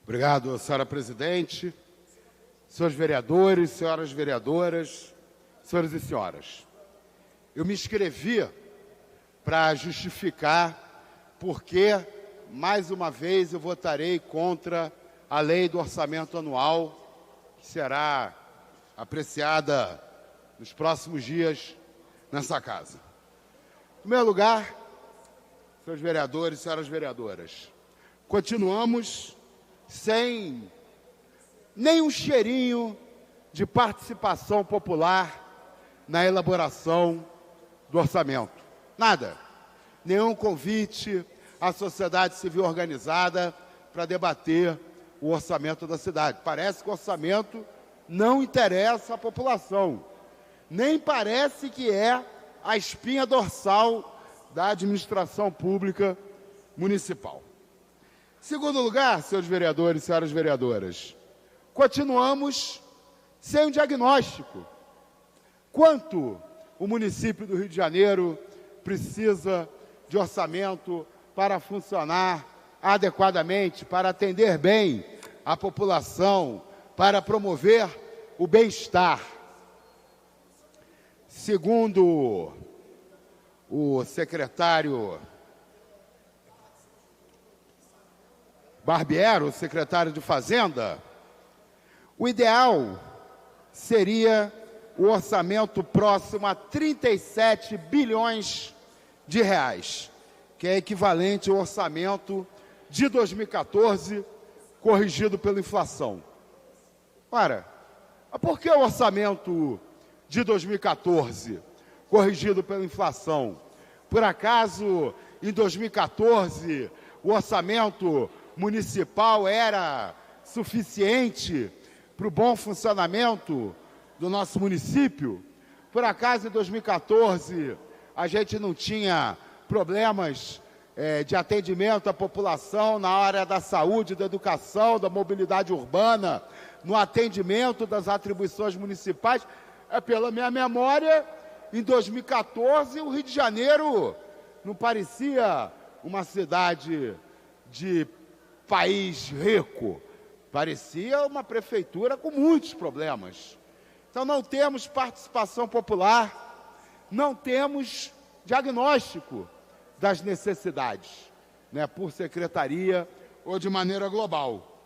Obrigado, senhora presidente, senhores vereadores, senhoras vereadoras, senhores e senhoras. Eu me inscrevi para justificar porque, mais uma vez, eu votarei contra a lei do orçamento anual, que será apreciada nos próximos dias nessa casa. Em primeiro lugar, senhores vereadores e senhoras vereadoras, continuamos sem nenhum cheirinho de participação popular na elaboração do orçamento. Nada. Nenhum convite à sociedade civil organizada para debater o orçamento da cidade. Parece que o orçamento não interessa à população. Nem parece que é a espinha dorsal da administração pública municipal. Segundo lugar, senhores vereadores e senhoras vereadoras, continuamos sem um diagnóstico. Quanto o município do Rio de Janeiro precisa de orçamento para funcionar adequadamente, para atender bem a população, para promover o bem-estar? Segundo o secretário Barbiero, secretário de Fazenda, o ideal seria o orçamento próximo a 37 bilhões de reais, que é equivalente ao orçamento de 2014, corrigido pela inflação. Ora, por que o orçamento de 2014, corrigido pela inflação? Por acaso, em 2014, o orçamento municipal era suficiente para o bom funcionamento do nosso município? Por acaso, em 2014, a gente não tinha problemas de atendimento à população na área da saúde, da educação, da mobilidade urbana, no atendimento das atribuições municipais? Pela minha memória, em 2014, o Rio de Janeiro não parecia uma cidade de país rico, parecia uma prefeitura com muitos problemas. Então, não temos participação popular, não temos diagnóstico das necessidades, por secretaria ou de maneira global.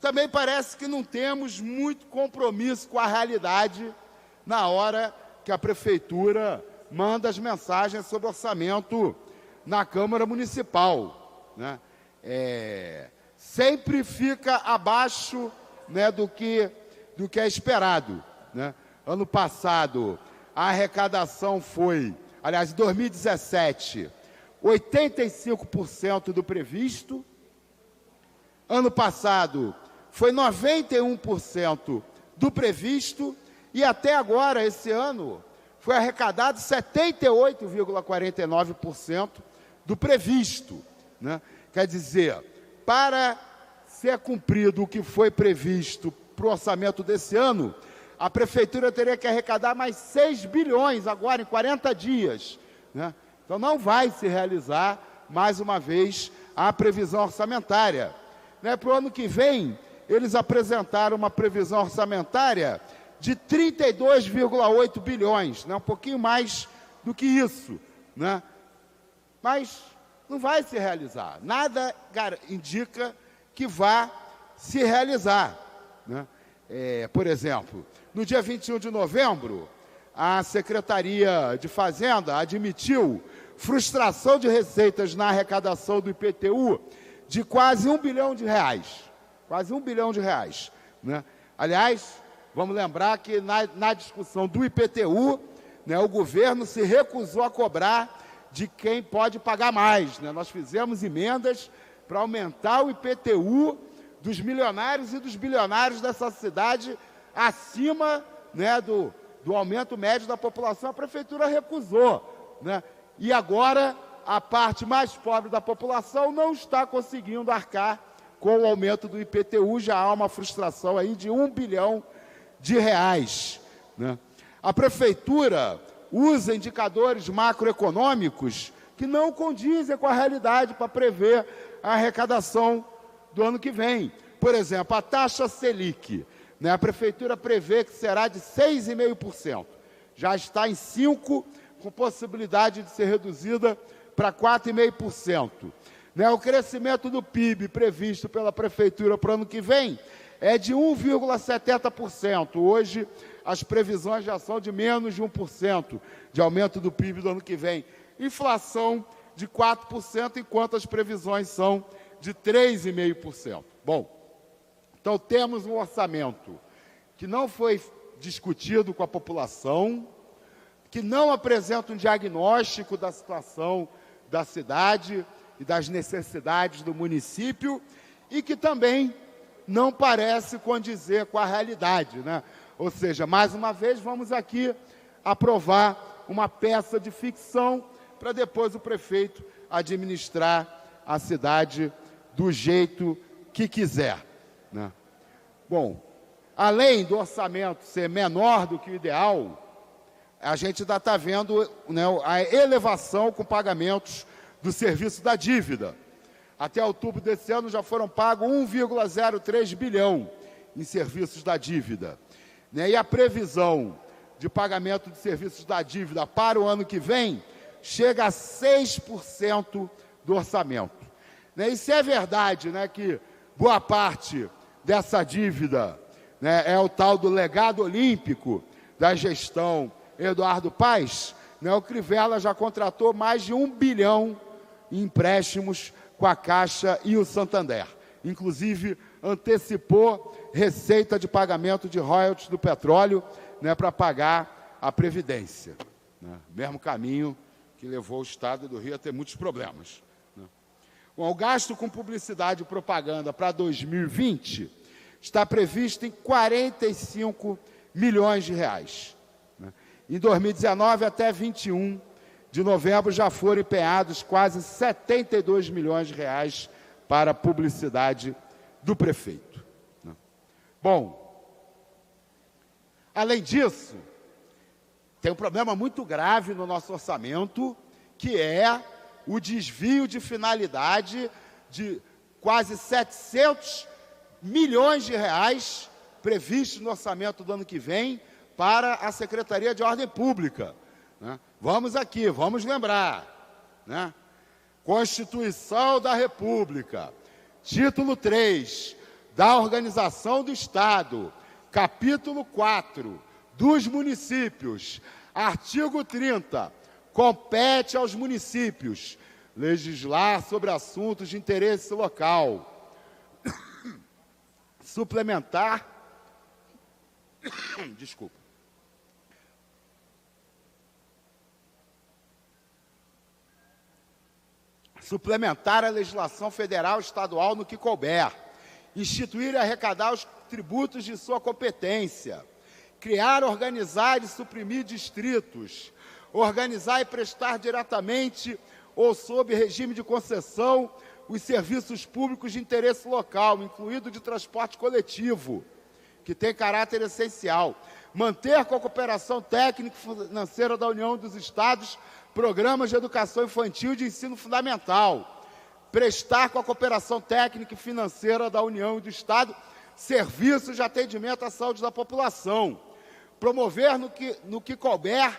Também parece que não temos muito compromisso com a realidade na hora que a prefeitura manda as mensagens sobre orçamento na Câmara Municipal, sempre fica abaixo do que é esperado. Ano passado, a arrecadação foi, aliás, em 2017, 85% do previsto. Ano passado, foi 91% do previsto. E até agora, esse ano, foi arrecadado 78,49% do previsto. Quer dizer, para ser cumprido o que foi previsto para o orçamento desse ano, a prefeitura teria que arrecadar mais 6 bilhões agora em 40 dias. Então não vai se realizar, mais uma vez, a previsão orçamentária. Para o ano que vem, eles apresentaram uma previsão orçamentária de 32,8 bilhões, um pouquinho mais do que isso. Mas não vai se realizar. Nada indica que vá se realizar. Por exemplo, no dia 21 de novembro, a Secretaria de Fazenda admitiu frustração de receitas na arrecadação do IPTU de quase R$1 bilhão. Quase R$1 bilhão. Aliás, vamos lembrar que na discussão do IPTU, o governo se recusou a cobrar de quem pode pagar mais. Nós fizemos emendas para aumentar o IPTU dos milionários e dos bilionários dessa cidade acima do aumento médio da população. A prefeitura recusou. E agora a parte mais pobre da população não está conseguindo arcar com o aumento do IPTU. Já há uma frustração aí de R$1 bilhão. A prefeitura usa indicadores macroeconômicos que não condizem com a realidade para prever a arrecadação do ano que vem. por exemplo, a taxa Selic, né, a Prefeitura prevê que será de 6,5%. Já está em 5%, com possibilidade de ser reduzida para 4,5%. Né, o crescimento do PIB previsto pela Prefeitura para o ano que vem é de 1,70%. Hoje, as previsões já são de menos de 1% de aumento do PIB do ano que vem. Inflação de 4%, enquanto as previsões são de 3,5%. Bom, então temos um orçamento que não foi discutido com a população, que não apresenta um diagnóstico da situação da cidade e das necessidades do município e que também não parece condizer com a realidade, né? Ou seja, mais uma vez, vamos aqui aprovar uma peça de ficção para depois o prefeito administrar a cidade do jeito que quiser, né? Bom, além do orçamento ser menor do que o ideal, a gente ainda está vendo, né, a elevação com pagamentos do serviço da dívida. Até outubro desse ano já foram pagos 1,03 bilhão em serviços da dívida, né? E a previsão de pagamento de serviços da dívida para o ano que vem chega a 6% do orçamento, né? E se é verdade, né, que boa parte dessa dívida, né, é o tal do legado olímpico da gestão Eduardo Paes, né, o Crivella já contratou mais de 1 bilhão em empréstimos com a Caixa e o Santander. Inclusive, antecipou receita de pagamento de royalties do petróleo, né, para pagar a Previdência, né? Mesmo caminho que levou o Estado do Rio a ter muitos problemas, né? Bom, o gasto com publicidade e propaganda para 2020 está previsto em 45 milhões de reais. Né? Em 2019 até 21 de novembro já foram empenhados quase 72 milhões de reais para a publicidade do prefeito, né? Bom, além disso, tem um problema muito grave no nosso orçamento, que é o desvio de finalidade de quase 700 milhões de reais previstos no orçamento do ano que vem para a Secretaria de Ordem Pública, né? Vamos aqui, vamos lembrar, né? Constituição da República, título 3, da Organização do Estado, capítulo 4, dos municípios, artigo 30, compete aos municípios legislar sobre assuntos de interesse local, suplementar, suplementar a legislação federal e estadual no que couber, instituir e arrecadar os tributos de sua competência, criar, organizar e suprimir distritos, organizar e prestar diretamente ou sob regime de concessão os serviços públicos de interesse local, incluído de transporte coletivo, que tem caráter essencial, manter com a cooperação técnica e financeira da União dos Estados programas de educação infantil e de ensino fundamental, prestar com a cooperação técnica e financeira da União e do Estado serviços de atendimento à saúde da população, promover no que couber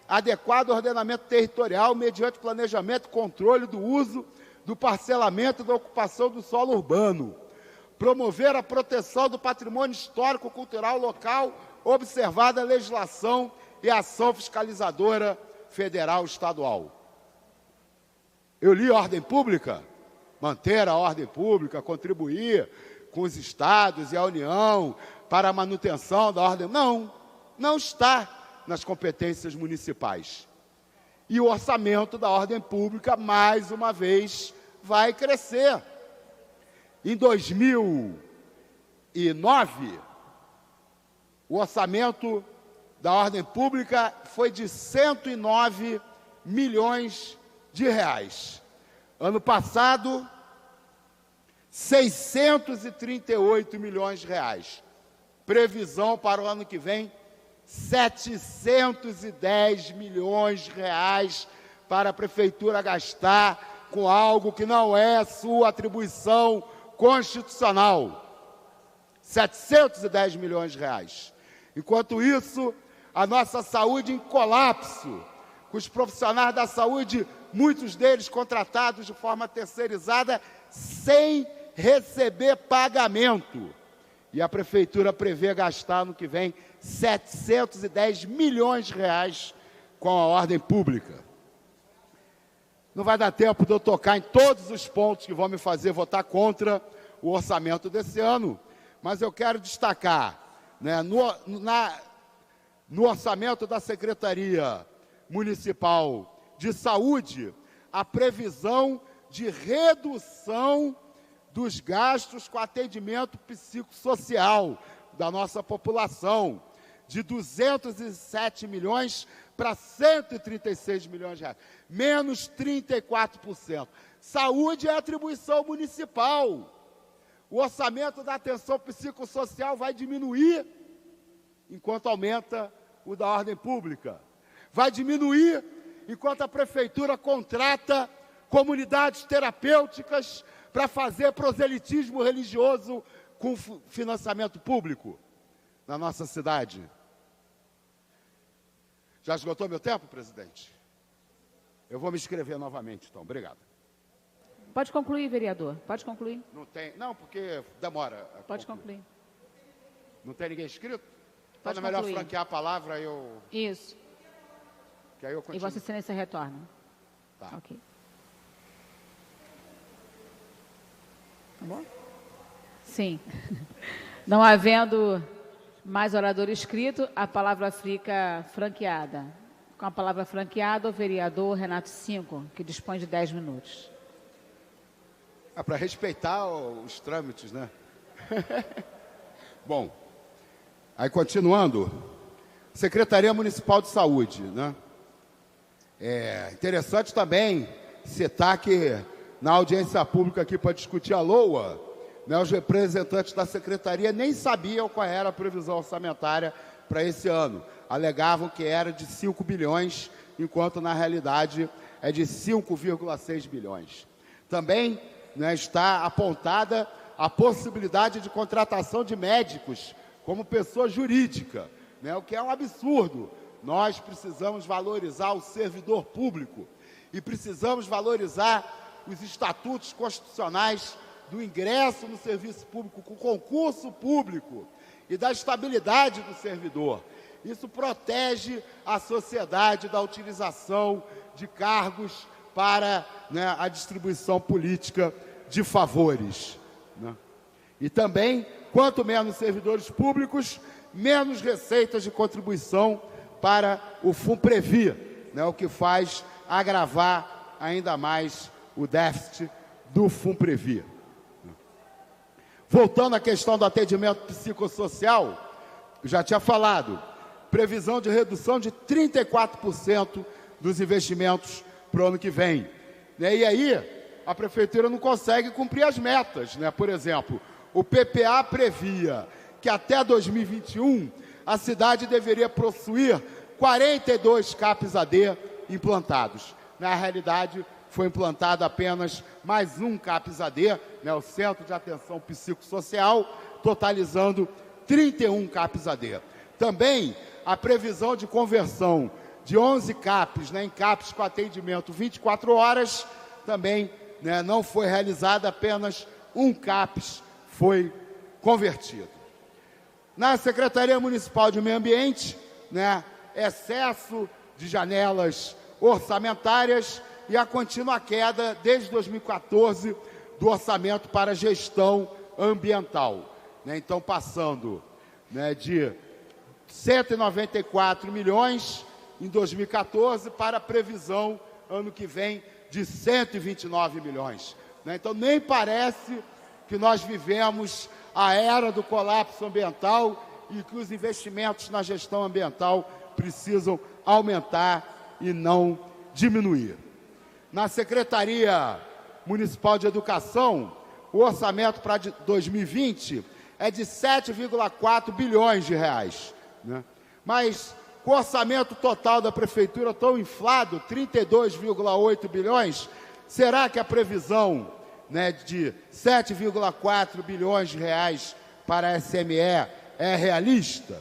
adequado ordenamento territorial mediante planejamento e controle do uso, do parcelamento e da ocupação do solo urbano, promover a proteção do patrimônio histórico-cultural local, observada a legislação e a ação fiscalizadora federal e estadual. Eu li ordem pública, manter a ordem pública, contribuir com os estados e a União para a manutenção da ordem. Não está nas competências municipais. E o orçamento da ordem pública, mais uma vez, vai crescer. Em 2009, o orçamento da ordem pública foi de 109 milhões de reais. Ano passado, 638 milhões de reais. Previsão para o ano que vem, 710 milhões de reais para a Prefeitura gastar com algo que não é sua atribuição constitucional. 710 milhões de reais. Enquanto isso, a nossa saúde em colapso, com os profissionais da saúde, muitos deles contratados de forma terceirizada, sem receber pagamento. E a Prefeitura prevê gastar no que vem 710 milhões de reais com a ordem pública. Não vai dar tempo de eu tocar em todos os pontos que vão me fazer votar contra o orçamento desse ano, mas eu quero destacar, né, no orçamento da Secretaria Municipal de Saúde, a previsão de redução dos gastos com atendimento psicossocial da nossa população, de 207 milhões para 136 milhões de reais, menos 34%. Saúde é atribuição municipal. O orçamento da atenção psicossocial vai diminuir, enquanto aumenta o da ordem pública. Vai diminuir enquanto a Prefeitura contrata comunidades terapêuticas para fazer proselitismo religioso com financiamento público na nossa cidade. Já esgotou meu tempo, presidente? Eu vou me inscrever novamente, então. Obrigado. Pode concluir, vereador. Pode concluir. Não, porque demora. Pode concluir. Não tem ninguém inscrito? Pode então é melhor concluir. franquear a palavra e eu... Isso. Que aí eu E continuo. Vossa Excelência retorna. Tá. Ok. Tá bom? Sim. Não havendo mais orador inscrito, a palavra fica franqueada. Com a palavra franqueada, o vereador Renato Cinco, que dispõe de 10 minutos. Para respeitar os trâmites, né? Bom, aí continuando, Secretaria Municipal de Saúde, né? É interessante também citar que na audiência pública aqui para discutir a LOA, né, os representantes da Secretaria nem sabiam qual era a previsão orçamentária para esse ano. Alegavam que era de 5 bilhões, enquanto na realidade é de 5,6 bilhões. Também, né, está apontada a possibilidade de contratação de médicos como pessoa jurídica, né, o que é um absurdo. Nós precisamos valorizar o servidor público e precisamos valorizar os estatutos constitucionais do ingresso no serviço público com concurso público e da estabilidade do servidor. Isso protege a sociedade da utilização de cargos para, né, a distribuição política de favores, né? E também, quanto menos servidores públicos, menos receitas de contribuição para o FUNPREVI, né, o que faz agravar ainda mais o déficit do FUNPREVI. Voltando à questão do atendimento psicossocial, eu já tinha falado, previsão de redução de 34% dos investimentos para o ano que vem, né? E aí, a Prefeitura não consegue cumprir as metas, né? Por exemplo, o PPA previa que até 2021 a cidade deveria possuir 42 CAPs AD implantados. Na realidade, foi implantado apenas mais um CAPs AD, né, o Centro de Atenção Psicossocial, totalizando 31 CAPs AD. Também a previsão de conversão de 11 CAPs, né, em CAPs com atendimento 24 horas, também, né, não foi realizada, apenas um CAPs foi convertido. Na Secretaria Municipal de Meio Ambiente, né, excesso de janelas orçamentárias e a contínua queda, desde 2014, do orçamento para gestão ambiental, né? Então, passando, né, de 194 milhões em 2014 para a previsão, ano que vem, de 129 milhões. Né? Então, nem parece que nós vivemos a era do colapso ambiental e que os investimentos na gestão ambiental precisam aumentar e não diminuir. Na Secretaria Municipal de Educação, o orçamento para 2020 é de 7,4 bilhões de reais, né? Mas com o orçamento total da Prefeitura tão inflado, 32,8 bilhões, será que a previsão, né, de 7,4 bilhões de reais para a SME é realista?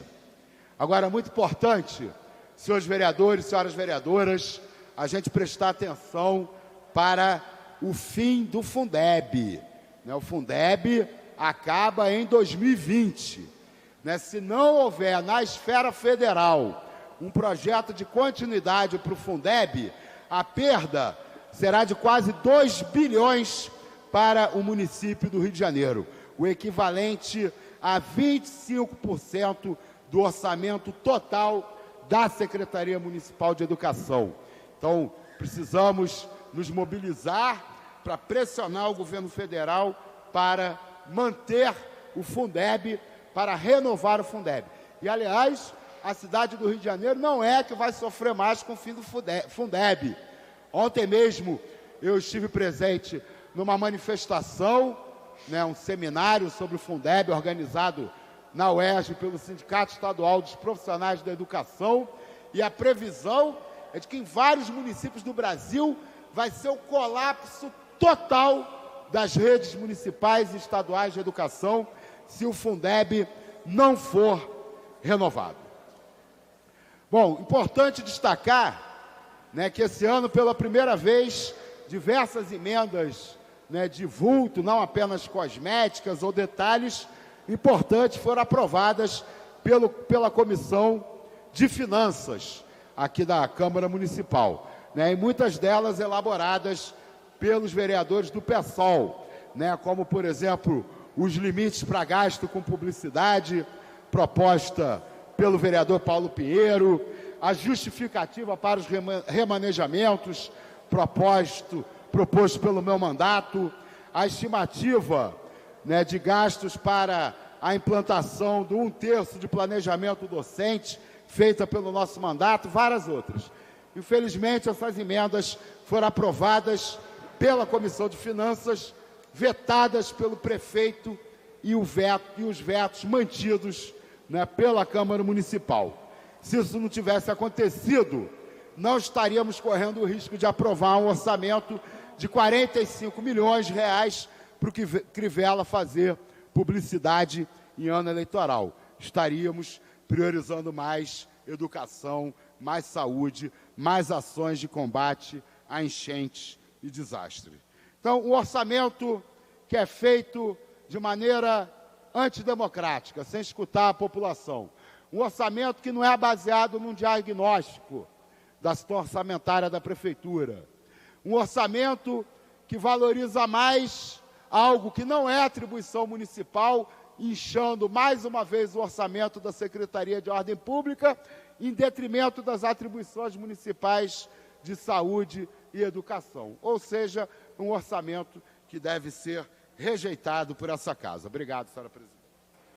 Agora, muito importante, senhores vereadores, senhoras vereadoras, a gente prestar atenção para o fim do Fundeb. O Fundeb acaba em 2020. Se não houver na esfera federal um projeto de continuidade para o Fundeb, a perda será de quase 2 bilhões para o município do Rio de Janeiro, o equivalente a 25% do orçamento total da Secretaria Municipal de Educação. Então, precisamos nos mobilizar para pressionar o governo federal para manter o Fundeb, para renovar o Fundeb. E, aliás, a cidade do Rio de Janeiro não é que vai sofrer mais com o fim do Fundeb. Ontem mesmo eu estive presente numa manifestação, um seminário sobre o Fundeb, organizado na UERJ pelo Sindicato Estadual dos Profissionais da Educação, e a previsão é de que em vários municípios do Brasil vai ser o colapso total das redes municipais e estaduais de educação se o Fundeb não for renovado. Bom, importante destacar que esse ano, pela primeira vez, diversas emendas de vulto, não apenas cosméticas ou detalhes importantes, foram aprovadas pela Comissão de Finanças aqui da Câmara Municipal, e muitas delas elaboradas pelos vereadores do PSOL, como, por exemplo, os limites para gasto com publicidade, proposta pelo vereador Paulo Pinheiro, a justificativa para os remanejamentos, proposto pelo meu mandato, a estimativa de gastos para a implantação do 1/3 de planejamento docente, feita pelo nosso mandato, várias outras. Infelizmente, essas emendas foram aprovadas pela Comissão de Finanças, vetadas pelo prefeito e os vetos mantidos pela Câmara Municipal. Se isso não tivesse acontecido, não estaríamos correndo o risco de aprovar um orçamento de 45 milhões de reais para o Crivella fazer publicidade em ano eleitoral. Estaríamos priorizando mais educação, mais saúde, mais ações de combate a enchentes e desastres. Então, um orçamento que é feito de maneira antidemocrática, sem escutar a população. Um orçamento que não é baseado num diagnóstico da situação orçamentária da Prefeitura. Um orçamento que valoriza mais algo que não é atribuição municipal, inchando mais uma vez o orçamento da Secretaria de Ordem Pública, em detrimento das atribuições municipais de saúde e educação. Ou seja, um orçamento que deve ser rejeitado por essa casa. Obrigado, senhora presidente.